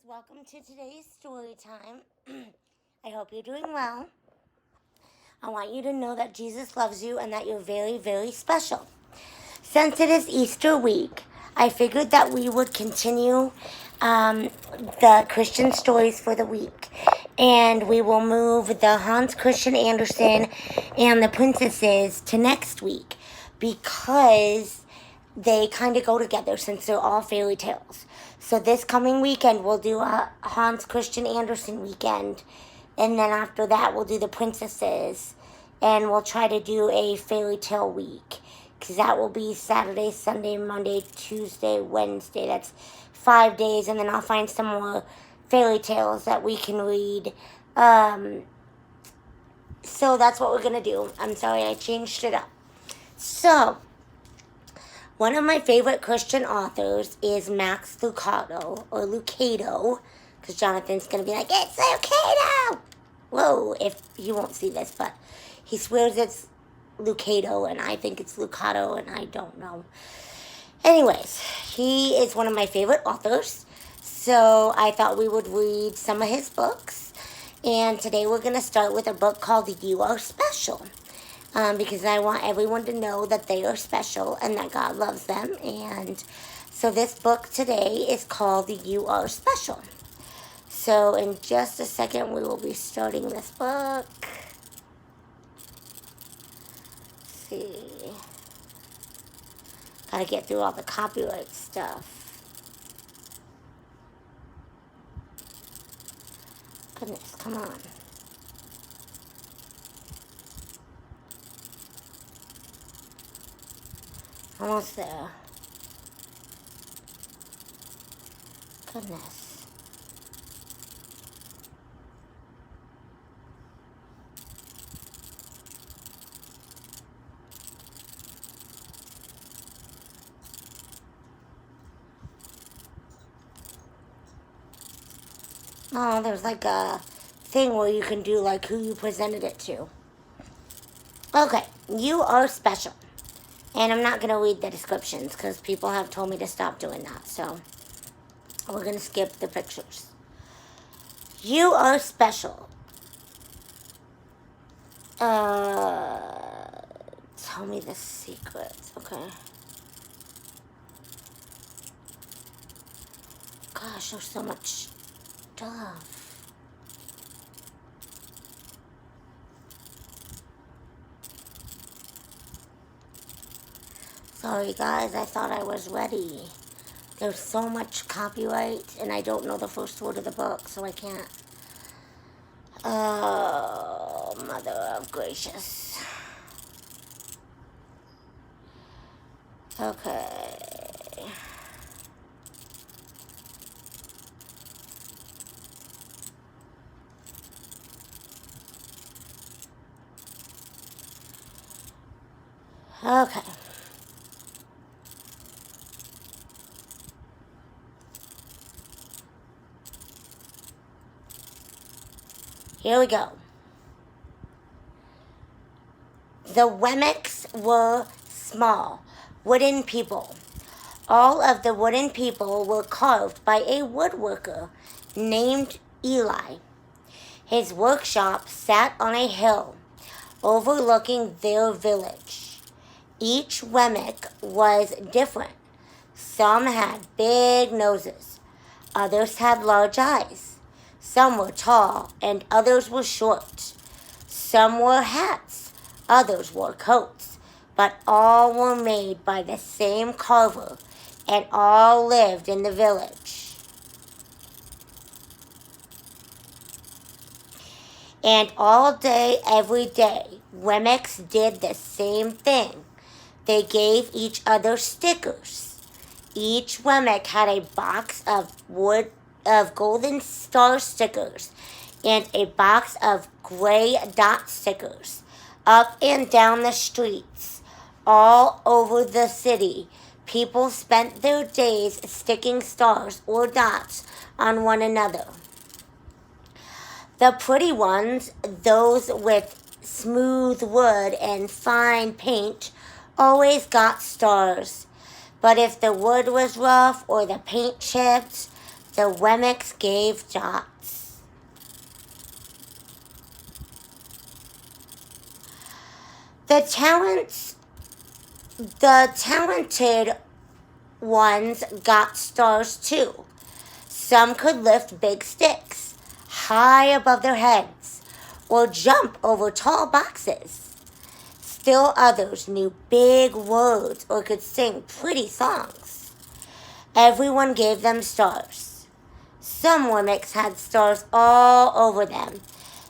welcome to today's story time. I hope you're doing well. I want you to know that Jesus loves you and that you're very, very special. Since it is Easter week, I figured that we would continue the Christian stories for the week. And we will move the Hans Christian Andersen and the princesses to next week because they kind of go together since they're all fairy tales. So this coming weekend, we'll do a Hans Christian Andersen weekend. And then after that, we'll do the princesses. And we'll try to do a fairy tale week. Because that will be Saturday, Sunday, Monday, Tuesday, Wednesday. That's 5 days. And then I'll find some more fairy tales that we can read. So that's what we're going to do. I'm sorry I changed it up. So, one of my favorite Christian authors is Max Lucado, or Lucado, because Jonathan's going to be like, it's Lucado! Whoa, if you won't see this, but he swears it's Lucado, and I think it's Lucado, and I don't know. Anyways, he is one of my favorite authors, so I thought we would read some of his books, and today we're going to start with a book called You Are Special. Because I want everyone to know that they are special and that God loves them. And so this book today is called You Are Special. So in just a second, we will be starting this book. Let's see. Gotta get through all the copyright stuff. Goodness, come on. Almost there. Goodness. Oh, there's like a thing where you can do like who you presented it to. Okay, you are special. And I'm not going to read the descriptions because people have told me to stop doing that. So we're going to skip the pictures. You are special. Tell me the secrets, okay? Gosh, there's so much stuff. Sorry guys, I thought I was ready. There's so much copyright and I don't know the first word of the book, so I can't. Oh, Mother of Gracious. Okay. Okay. Here we go. The Wemmicks were small, wooden people. All of the wooden people were carved by a woodworker named Eli. His workshop sat on a hill overlooking their village. Each Wemmick was different. Some had big noses. Others had large eyes. Some were tall, and others were short. Some wore hats, others wore coats, but all were made by the same carver, and all lived in the village. And all day, every day, Wemmicks did the same thing. They gave each other stickers. Each Wemmick had a box of golden star stickers and a box of gray dot stickers up and down the streets all over the city. People spent their days sticking stars or dots on one another. The pretty ones, those with smooth wood and fine paint, always got stars. But if the wood was rough or the paint chipped, The Wemmicks gave dots. The talented ones got stars too. Some could lift big sticks high above their heads or jump over tall boxes. Still others knew big words or could sing pretty songs. Everyone gave them stars. Some Wemmicks had stars all over them.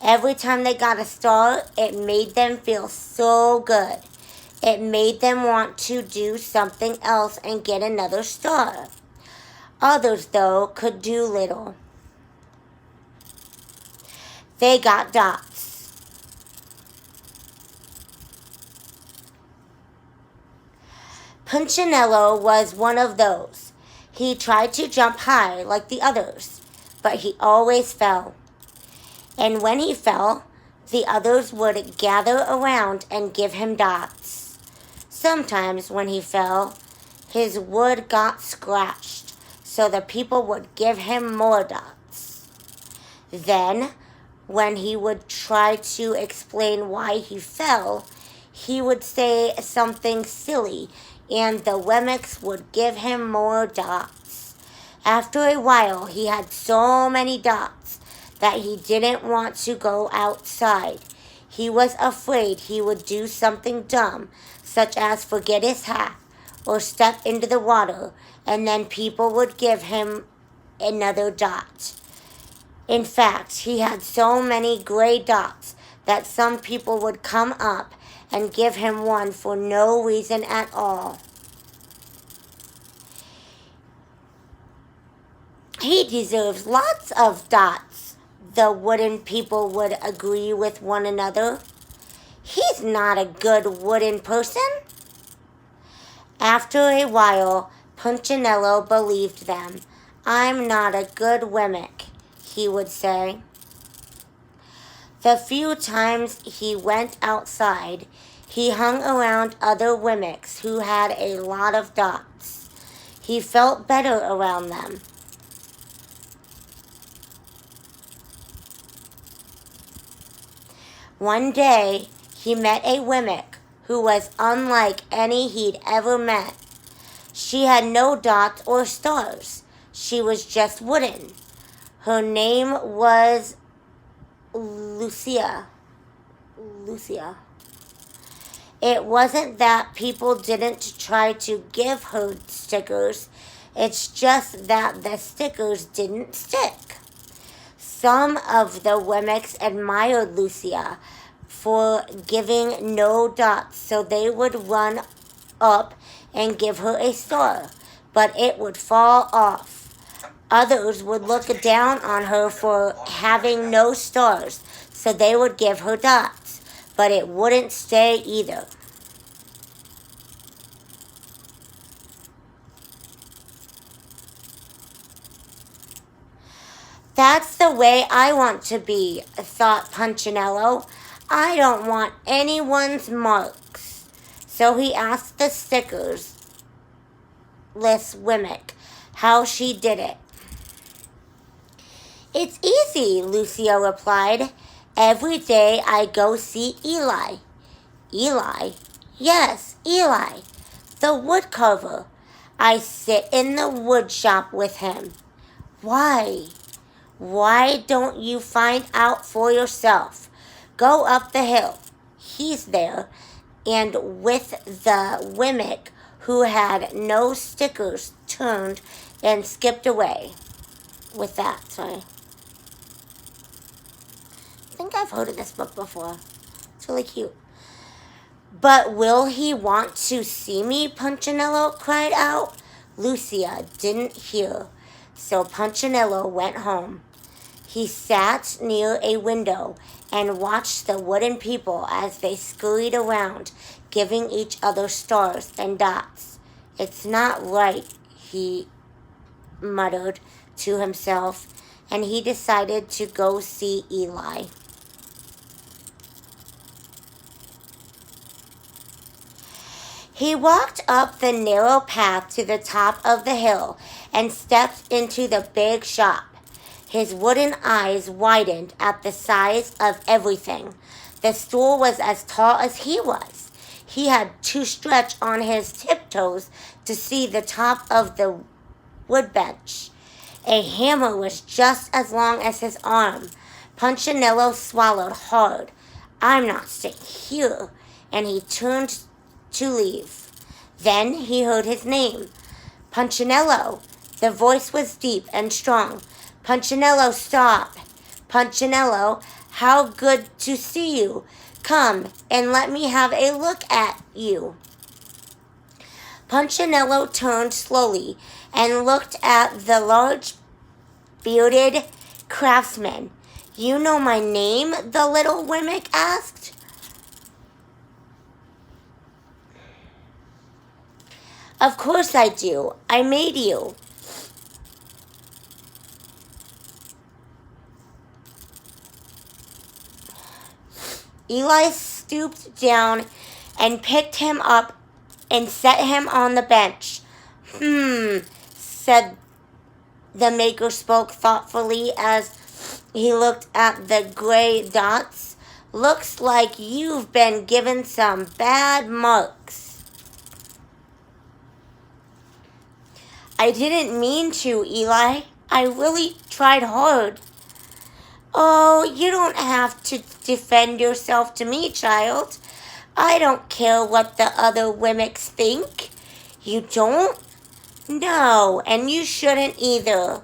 Every time they got a star, it made them feel so good. It made them want to do something else and get another star. Others, though, could do little. They got dots. Punchenello was one of those. He tried to jump high like the others, but he always fell. And when he fell, the others would gather around and give him dots. Sometimes when he fell, his wood got scratched, so the people would give him more dots. Then, when he would try to explain why he fell, he would say something silly, and the Wemmicks would give him more dots. After a while, he had so many dots that he didn't want to go outside. He was afraid he would do something dumb, such as forget his hat or step into the water, and then people would give him another dot. In fact, he had so many gray dots that some people would come up and give him one for no reason at all. He deserves lots of dots, the wooden people would agree with one another. He's not a good wooden person. After a while, Punchenello believed them. I'm not a good Wemmick, he would say. The few times he went outside, he hung around other Wemmicks who had a lot of dots. He felt better around them. One day, he met a Wemmick who was unlike any he'd ever met. She had no dots or stars. She was just wooden. Her name was Lucia. It wasn't that people didn't try to give her stickers. It's just that the stickers didn't stick. Some of the Wemmicks admired Lucia for giving no dots, so they would run up and give her a star, but it would fall off. Others would look down on her for having no stars, so they would give her dots, but it wouldn't stay either. That's the way I want to be, thought Punchenello. I don't want anyone's marks. So he asked the stickerless Wemmick how she did it. It's easy, Lucia replied. Every day I go see Eli. Eli? Yes, Eli, the wood carver. I sit in the wood shop with him. Why? Why don't you find out for yourself? Go up the hill. He's there, and with the Wemmick who had no stickers turned and skipped away. With that, sorry. I think I've heard of this book before. It's really cute. But will he want to see me? Punchenello cried out. Lucia didn't hear, so Punchenello went home. He sat near a window and watched the wooden people as they scurried around, giving each other stars and dots. It's not right, he muttered to himself, and he decided to go see Eli. He walked up the narrow path to the top of the hill and stepped into the big shop. His wooden eyes widened at the size of everything. The store was as tall as he was. He had to stretch on his tiptoes to see the top of the woodbench. A hammer was just as long as his arm. Punchinello swallowed hard. I'm not staying here, and he turned to leave. Then he heard his name. Punchinello. The voice was deep and strong. Punchinello, stop. Punchinello, how good to see you. Come and let me have a look at you. Punchinello turned slowly and looked at the large bearded craftsman. You know my name? The little wimmick asked. Of course I do. I made you. Eli stooped down and picked him up and set him on the bench. Said the maker spoke thoughtfully as he looked at the gray dots. Looks like you've been given some bad marks. I didn't mean to, Eli. I really tried hard. Oh, you don't have to defend yourself to me, child. I don't care what the other Wimmicks think. You don't? No, and you shouldn't either.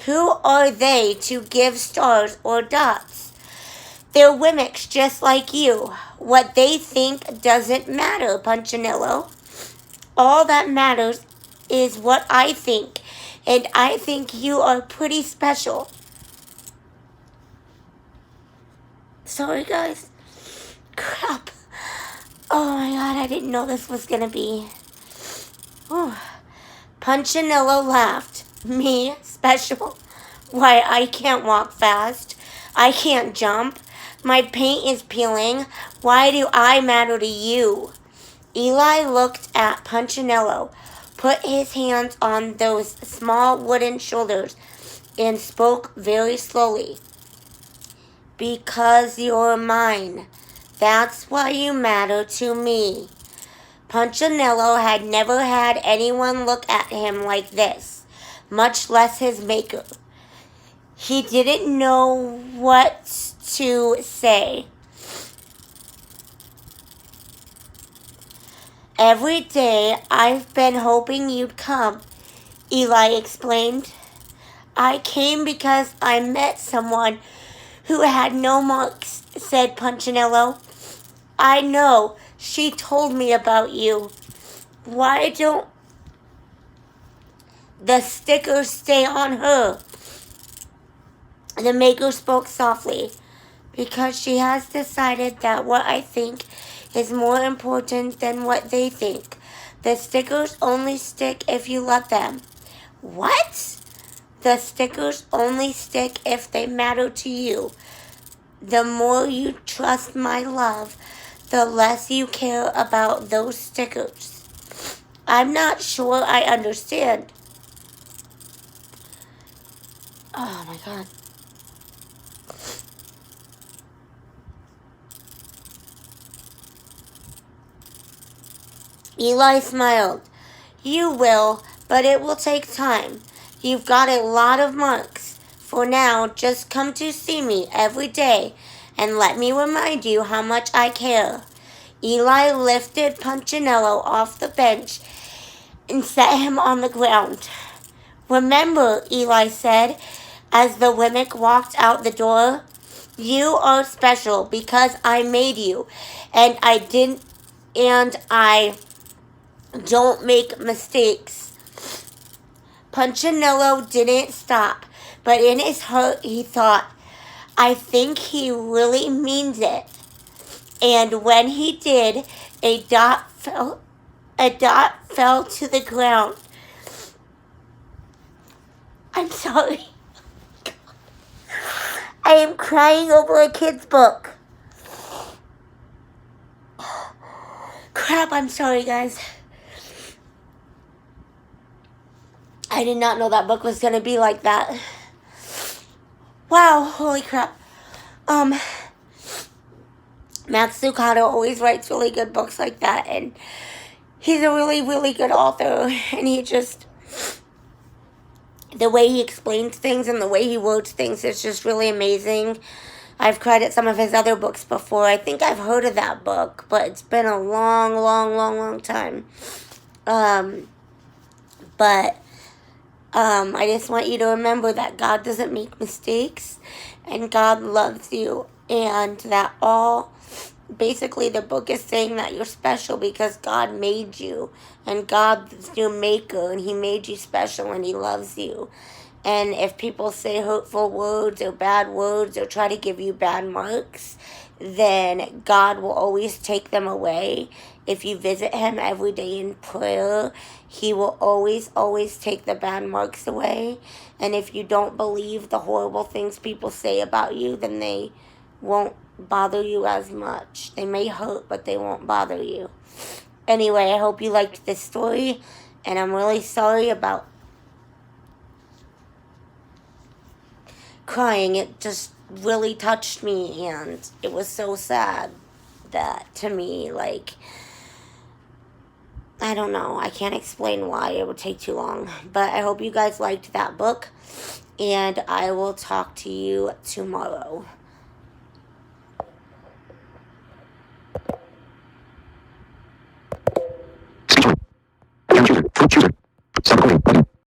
Who are they to give stars or dots? They're Wimmicks just like you. What they think doesn't matter, Punchinello. All that matters is what I think, and I think you are pretty special. Sorry, guys. Crap. Oh my god, I didn't know this was gonna be. Oh. Punchinello laughed. Me? Special? Why, I can't walk fast. I can't jump. My paint is peeling. Why do I matter to you? Eli looked at Punchinello, put his hands on those small wooden shoulders, and spoke very slowly. Because you're mine. That's why you matter to me. Punchinello had never had anyone look at him like this, much less his maker. He didn't know what to say. Every day I've been hoping you'd come, Eli explained. I came because I met someone who had no marks, said Punchinello. I know, she told me about you. Why don't the stickers stay on her? The maker spoke softly. Because she has decided that what I think is more important than what they think. The stickers only stick if you let them. What? The stickers only stick if they matter to you. The more you trust my love, the less you care about those stickers. I'm not sure I understand. Oh my god. Eli smiled. You will, but it will take time. You've got a lot of marks. For now, just come to see me every day and let me remind you how much I care. Eli lifted Punchinello off the bench and set him on the ground. Remember, Eli said, as the Wimmick walked out the door, you are special because I made you, and I don't make mistakes. Punchinello didn't stop, but in his heart he thought, I think he really means it. And when he did, a dot fell to the ground. I'm sorry. I am crying over a kid's book. crap, I'm sorry, guys. I did not know that book was going to be like that. Wow, holy crap. Matt Zuccato always writes really good books like that, and he's a really, really good author, and he just, the way he explains things and the way he words things is just really amazing. I've cried at some of his other books before. I think I've heard of that book, but it's been a long, long, long, long time. I just want you to remember that God doesn't make mistakes, and God loves you, and that basically the book is saying that you're special because God made you, and God's your maker, and he made you special, and he loves you. And if people say hurtful words or bad words or try to give you bad marks, then God will always take them away. If you visit him every day in prayer, he will always, always take the bad marks away. And if you don't believe the horrible things people say about you, then they won't bother you as much. They may hurt, but they won't bother you. Anyway, I hope you liked this story, and I'm really sorry about crying. It just really touched me, and it was so sad that, to me, like, I don't know. I can't explain why. It would take too long. But I hope you guys liked that book, and I will talk to you tomorrow.